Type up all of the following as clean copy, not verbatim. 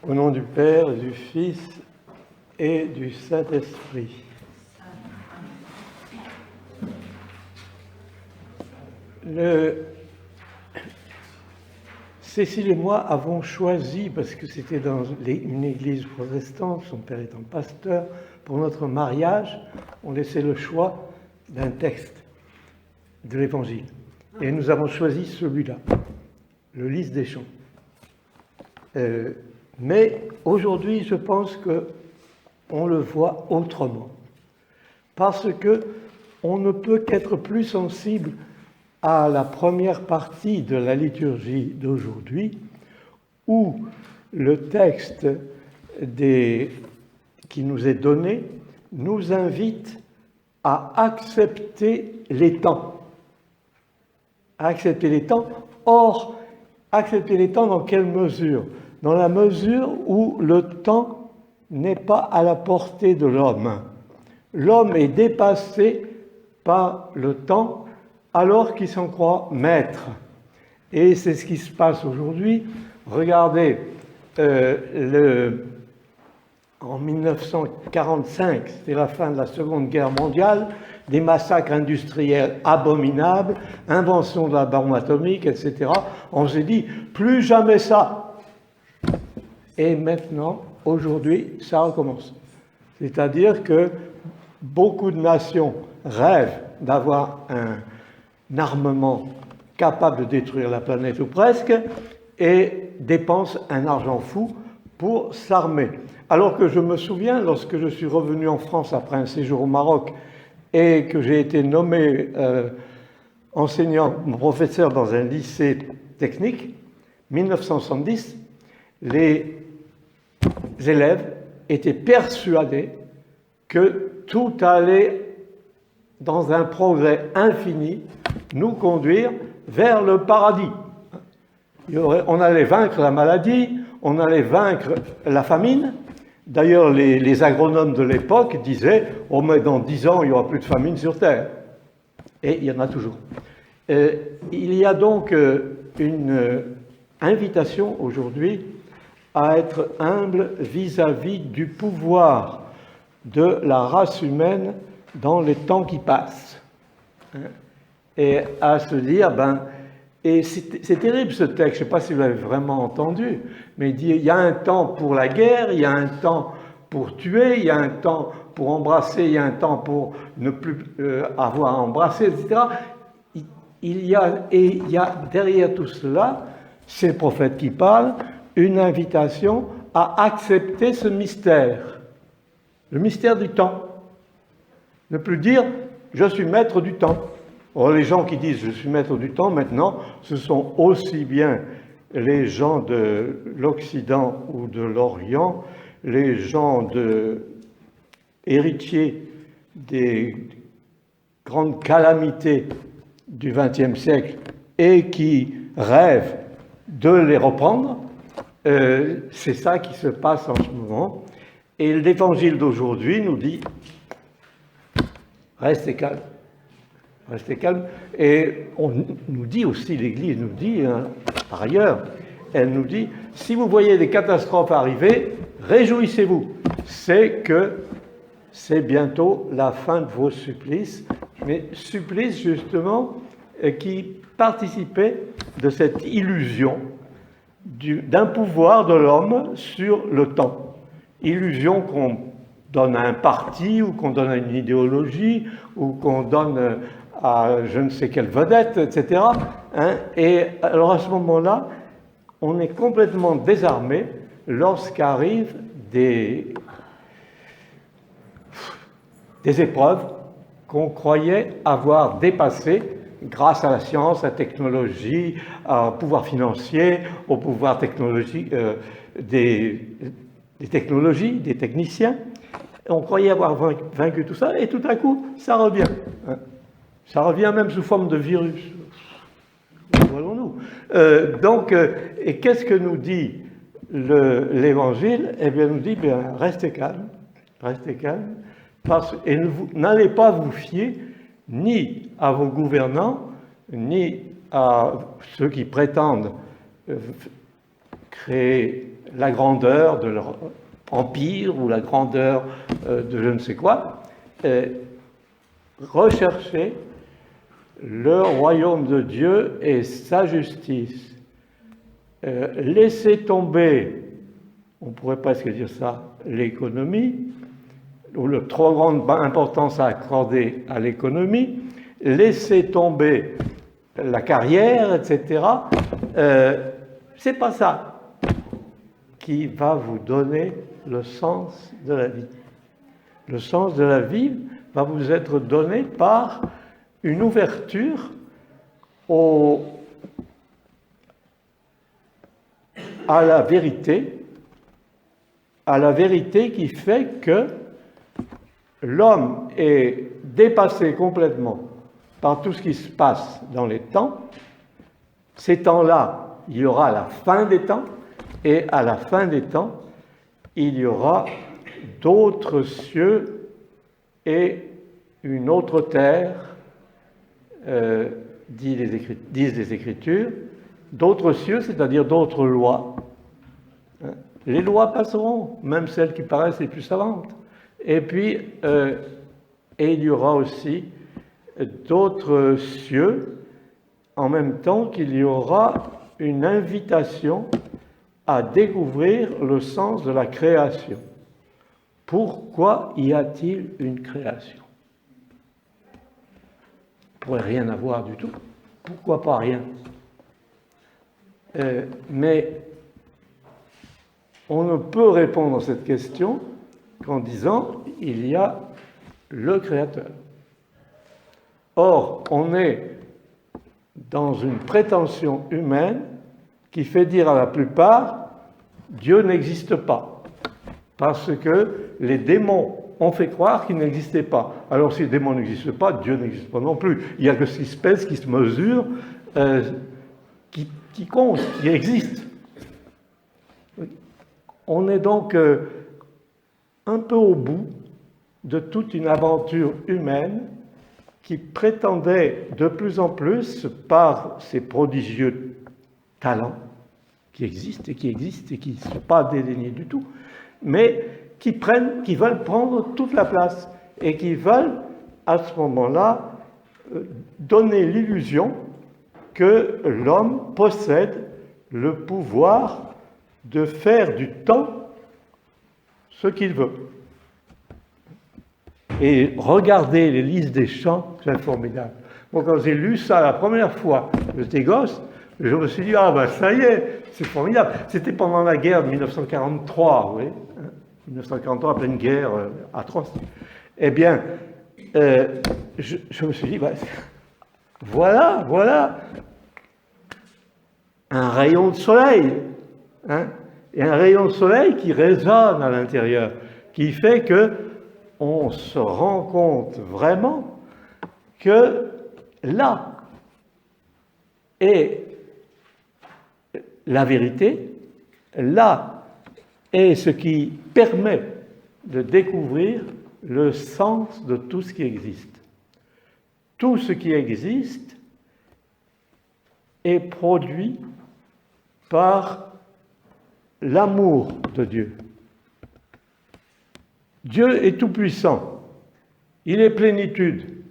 Au nom du Père, du Fils et du Saint-Esprit. Cécile et moi avons choisi, parce que c'était dans une église protestante, son père étant pasteur, pour notre mariage, on laissait le choix d'un texte de l'Évangile. Et nous avons choisi celui-là, le Lys des Champs. Mais aujourd'hui, je pense qu'on le voit autrement. Parce qu'on ne peut qu'être plus sensible à la première partie de la liturgie d'aujourd'hui, où le texte qui nous est donné nous invite à accepter les temps. À accepter les temps. Or, accepter les temps dans quelle mesure? Dans la mesure où le temps n'est pas à la portée de l'homme. L'homme est dépassé par le temps alors qu'il s'en croit maître. Et c'est ce qui se passe aujourd'hui. Regardez, en 1945, c'était la fin de la Seconde Guerre mondiale, des massacres industriels abominables, invention de la bombe atomique, etc. On s'est dit, plus jamais ça. Et maintenant, aujourd'hui, ça recommence. C'est-à-dire que beaucoup de nations rêvent d'avoir un armement capable de détruire la planète ou presque, et dépensent un argent fou pour s'armer. Alors que je me souviens, lorsque je suis revenu en France après un séjour au Maroc et que j'ai été nommé enseignant, professeur dans un lycée technique, 1970, les élèves étaient persuadés que tout allait, dans un progrès infini, nous conduire vers le paradis. On allait vaincre la maladie, on allait vaincre la famine. D'ailleurs, les agronomes de l'époque disaient « Oh, mais dans 10 ans, il n'y aura plus de famine sur Terre ». Et il y en a toujours. Il y a donc une invitation aujourd'hui à être humble vis-à-vis du pouvoir de la race humaine dans les temps qui passent. Et à se dire, et c'est terrible ce texte, je ne sais pas si vous l'avez vraiment entendu, mais il dit, il y a un temps pour la guerre, il y a un temps pour tuer, il y a un temps pour embrasser, il y a un temps pour ne plus avoir à embrasser, etc. Il y a derrière tout cela, c'est le prophète qui parle, une invitation à accepter ce mystère, le mystère du temps. Ne plus dire « je suis maître du temps ». Or, les gens qui disent « je suis maître du temps » maintenant, ce sont aussi bien les gens de l'Occident ou de l'Orient, les gens héritiers des grandes calamités du XXe siècle et qui rêvent de les reprendre. C'est ça qui se passe en ce moment. Et l'évangile d'aujourd'hui nous dit « restez calme ». Restez calme. Et on nous dit aussi, l'Église nous dit, par ailleurs, elle nous dit, si vous voyez des catastrophes arriver, réjouissez-vous. C'est que c'est bientôt la fin de vos supplices, mais supplices justement qui participaient de cette illusion d'un pouvoir de l'homme sur le temps. Illusion qu'on donne à un parti, ou qu'on donne à une idéologie, ou qu'on donne à je ne sais quelle vedette, etc. Et alors à ce moment-là, on est complètement désarmé lorsqu'arrivent des épreuves qu'on croyait avoir dépassées grâce à la science, à la technologie, au pouvoir financier, au pouvoir technologique, des technologies, des techniciens. On croyait avoir vaincu tout ça, et tout à coup, ça revient. Ça revient même sous forme de virus. Voyons-nous. Et qu'est-ce que nous dit l'Évangile? Eh bien, nous dit, restez calme, et n'allez pas vous fier ni à vos gouvernants, ni à ceux qui prétendent créer la grandeur de leur empire ou la grandeur de je ne sais quoi, rechercher le royaume de Dieu et sa justice. Laisser tomber, on pourrait presque dire ça, l'économie, ou la trop grande importance à accorder à l'économie, laisser tomber la carrière, etc. C'est pas ça qui va vous donner le sens de la vie. Le sens de la vie va vous être donné par une ouverture à la vérité qui fait que l'homme est dépassé complètement par tout ce qui se passe dans les temps. Ces temps-là, il y aura la fin des temps, et à la fin des temps, il y aura d'autres cieux et une autre terre, disent les Écritures, d'autres cieux, c'est-à-dire d'autres lois. Les lois passeront, même celles qui paraissent les plus savantes. Et puis, il y aura aussi d'autres cieux, en même temps qu'il y aura une invitation à découvrir le sens de la création. Pourquoi y a-t-il une création? On ne pourrait rien avoir du tout. Pourquoi pas rien? Mais on ne peut répondre à cette question qu'en disant il y a le Créateur. Or, on est dans une prétention humaine qui fait dire à la plupart Dieu n'existe pas, parce que les démons ont fait croire qu'il n'existait pas. Alors si les démons n'existent pas, Dieu n'existe pas non plus. Il y a que cette espèce qui se mesure, qui compte, qui existe. On est donc un peu au bout de toute une aventure humaine qui prétendait de plus en plus, par ses prodigieux talents, qui existent et qui ne sont pas dédaignés du tout, mais qui veulent prendre toute la place et qui veulent, à ce moment-là, donner l'illusion que l'homme possède le pouvoir de faire du temps ce qu'il veut. Et regarder les listes des chants, c'est formidable. Moi, quand j'ai lu ça la première fois, j'étais gosse, je me suis dit, ah ben ça y est, c'est formidable. C'était pendant la guerre de 1943, vous voyez, 1943, pleine guerre atroce. Eh bien, je me suis dit, ben, voilà un rayon de soleil, hein, et un rayon de soleil qui résonne à l'intérieur, qui fait que on se rend compte vraiment que là est la vérité, là est ce qui permet de découvrir le sens de tout ce qui existe. Tout ce qui existe est produit par l'amour de Dieu. Dieu est tout-puissant, il est plénitude.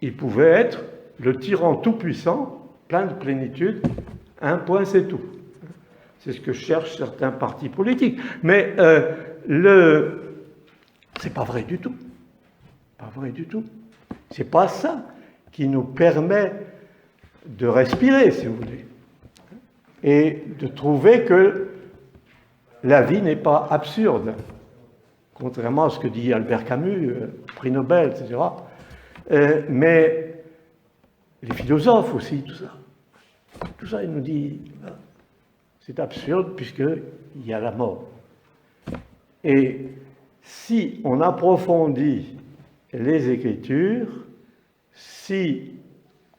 Il pouvait être le tyran tout-puissant, plein de plénitude, un point c'est tout. C'est ce que cherchent certains partis politiques. Mais c'est pas vrai du tout. Pas vrai du tout. C'est pas ça qui nous permet de respirer, si vous voulez, et de trouver que la vie n'est pas absurde. Contrairement à ce que dit Albert Camus, prix Nobel, etc. Mais les philosophes aussi, tout ça, il nous dit, c'est absurde puisqu'il y a la mort. Et si on approfondit les Écritures, si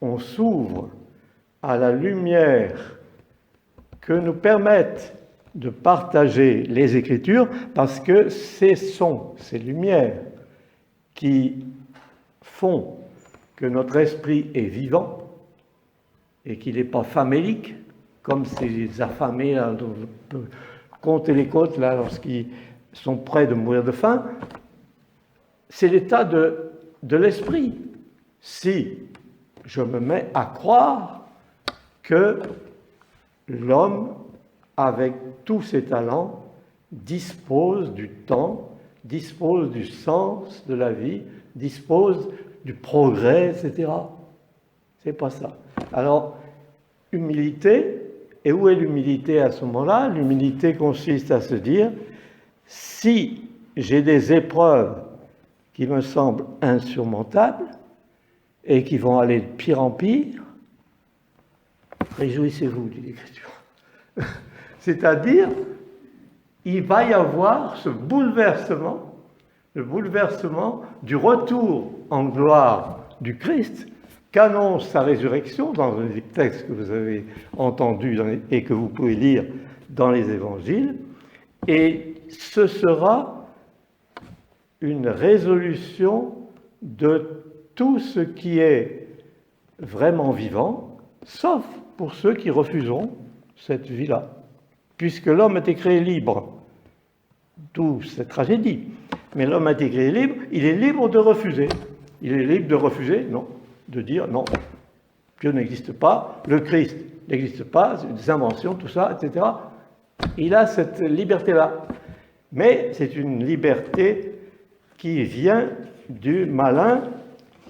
on s'ouvre à la lumière que nous permettent de partager les Écritures, parce que ce sont ces lumières qui font que notre esprit est vivant et qu'il n'est pas famélique, comme ces affamés, là, dont on peut compter les côtes là, lorsqu'ils sont près de mourir de faim, c'est l'état de l'esprit. Si je me mets à croire que l'homme, avec tous ses talents, dispose du temps, dispose du sens de la vie, dispose du progrès, etc. C'est pas ça. Alors, humilité, et où est l'humilité à ce moment-là? L'humilité consiste à se dire, si j'ai des épreuves qui me semblent insurmontables et qui vont aller de pire en pire, réjouissez-vous, dit l'Écriture. C'est-à-dire, il va y avoir ce bouleversement, le bouleversement du retour en gloire du Christ qu'annonce sa résurrection dans un des textes que vous avez entendus et que vous pouvez lire dans les évangiles. Et ce sera une résolution de tout ce qui est vraiment vivant, sauf pour ceux qui refuseront cette vie-là. Puisque l'homme a été créé libre, d'où cette tragédie. Mais l'homme a été créé libre, il est libre de refuser. Il est libre de refuser, non, de dire non, Dieu n'existe pas, le Christ n'existe pas, c'est des inventions, tout ça, etc. Il a cette liberté-là. Mais c'est une liberté qui vient du malin,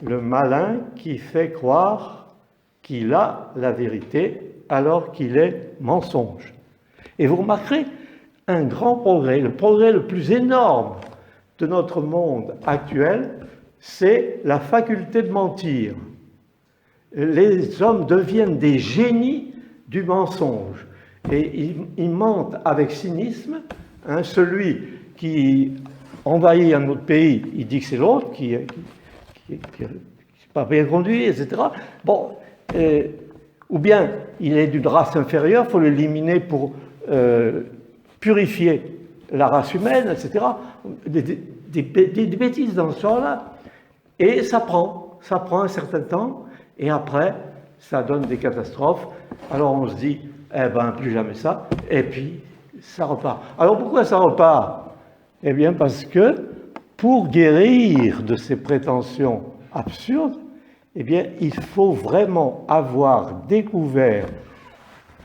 le malin qui fait croire qu'il a la vérité alors qu'il est mensonge. Et vous remarquerez un grand progrès, le progrès le plus énorme de notre monde actuel, c'est la faculté de mentir. Les hommes deviennent des génies du mensonge. Et ils mentent avec cynisme. Celui qui envahit un autre pays, il dit que c'est l'autre qui n'est pas bien conduit, etc. Bon, ou bien il est d'une race inférieure, il faut l'éliminer pour purifier la race humaine, etc. Des bêtises dans ce genre-là. Et ça prend un certain temps, et après, ça donne des catastrophes. Alors on se dit, plus jamais ça, et puis ça repart. Alors pourquoi ça repart? Eh bien parce que pour guérir de ces prétentions absurdes, eh bien il faut vraiment avoir découvert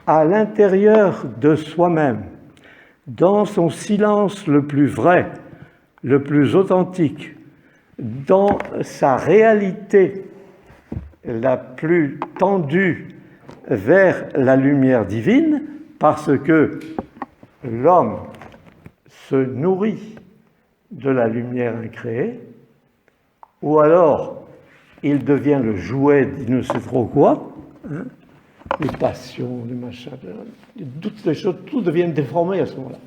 à l'intérieur de soi-même, dans son silence le plus vrai, le plus authentique, dans sa réalité la plus tendue vers la lumière divine, parce que l'homme se nourrit de la lumière incréée, ou alors il devient le jouet de ne sais trop quoi, les passions, les machins, toutes les choses, tout devient déformé à ce moment-là.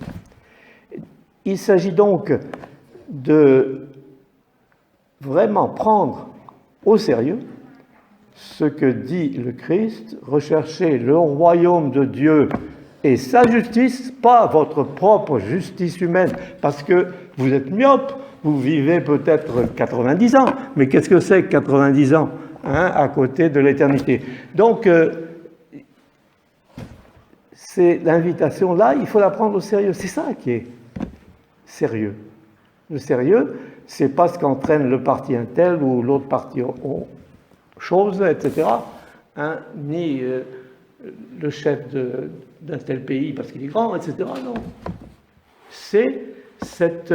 Il s'agit donc de vraiment prendre au sérieux ce que dit le Christ, recherchez le royaume de Dieu et sa justice, pas votre propre justice humaine, parce que vous êtes myope, vous vivez peut-être 90 ans, mais qu'est-ce que c'est que 90 ans à côté de l'éternité? Donc, c'est l'invitation là, il faut la prendre au sérieux. C'est ça qui est sérieux. Le sérieux, c'est pas ce qu'entraîne le parti un tel ou l'autre parti aux choses, etc. Ni le chef d'un tel pays parce qu'il est grand, etc. Non. C'est cette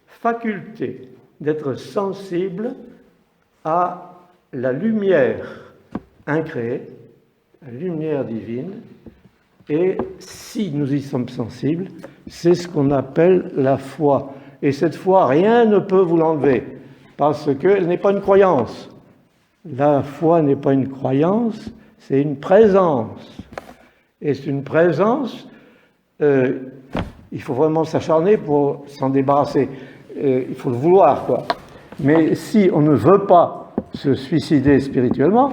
faculté d'être sensible à la lumière incréée, la lumière divine. Et si nous y sommes sensibles, c'est ce qu'on appelle la foi. Et cette foi, rien ne peut vous l'enlever, parce qu'elle n'est pas une croyance. La foi n'est pas une croyance, c'est une présence. Et c'est une présence, il faut vraiment s'acharner pour s'en débarrasser. Il faut le vouloir, quoi. Mais si on ne veut pas se suicider spirituellement,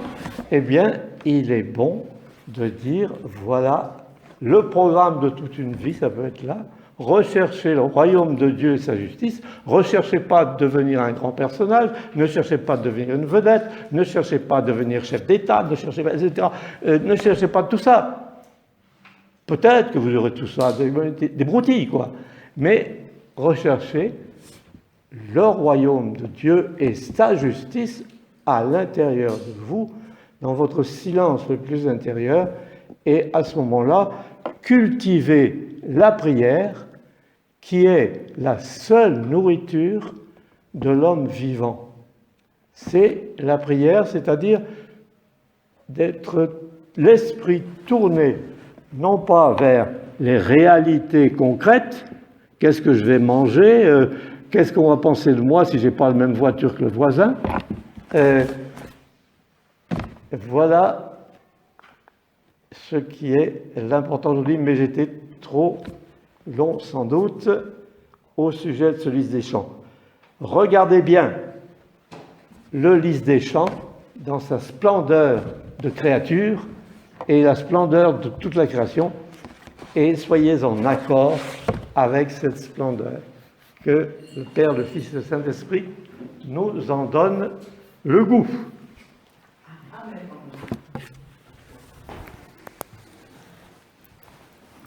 eh bien, il est bon de dire, voilà, le programme de toute une vie, ça peut être là. Recherchez le royaume de Dieu et sa justice. Recherchez pas de devenir un grand personnage. Ne cherchez pas de devenir une vedette. Ne cherchez pas de devenir chef d'État. Ne cherchez pas, etc. Ne cherchez pas tout ça. Peut-être que vous aurez tout ça, des broutilles, quoi. Mais recherchez le royaume de Dieu et sa justice à l'intérieur de vous, dans votre silence le plus intérieur, et à ce moment-là, cultivez la prière, qui est la seule nourriture de l'homme vivant. C'est la prière, c'est-à-dire d'être l'esprit tourné, non pas vers les réalités concrètes, qu'est-ce que je vais manger, qu'est-ce qu'on va penser de moi si je n'ai pas la même voiture que le voisin. Voilà ce qui est l'important aujourd'hui, mais j'étais trop long sans doute au sujet de ce lys des champs. Regardez bien le lys des champs dans sa splendeur de créature et la splendeur de toute la création, et soyez en accord avec cette splendeur. Que le Père, le Fils et le Saint-Esprit nous en donnent le goût.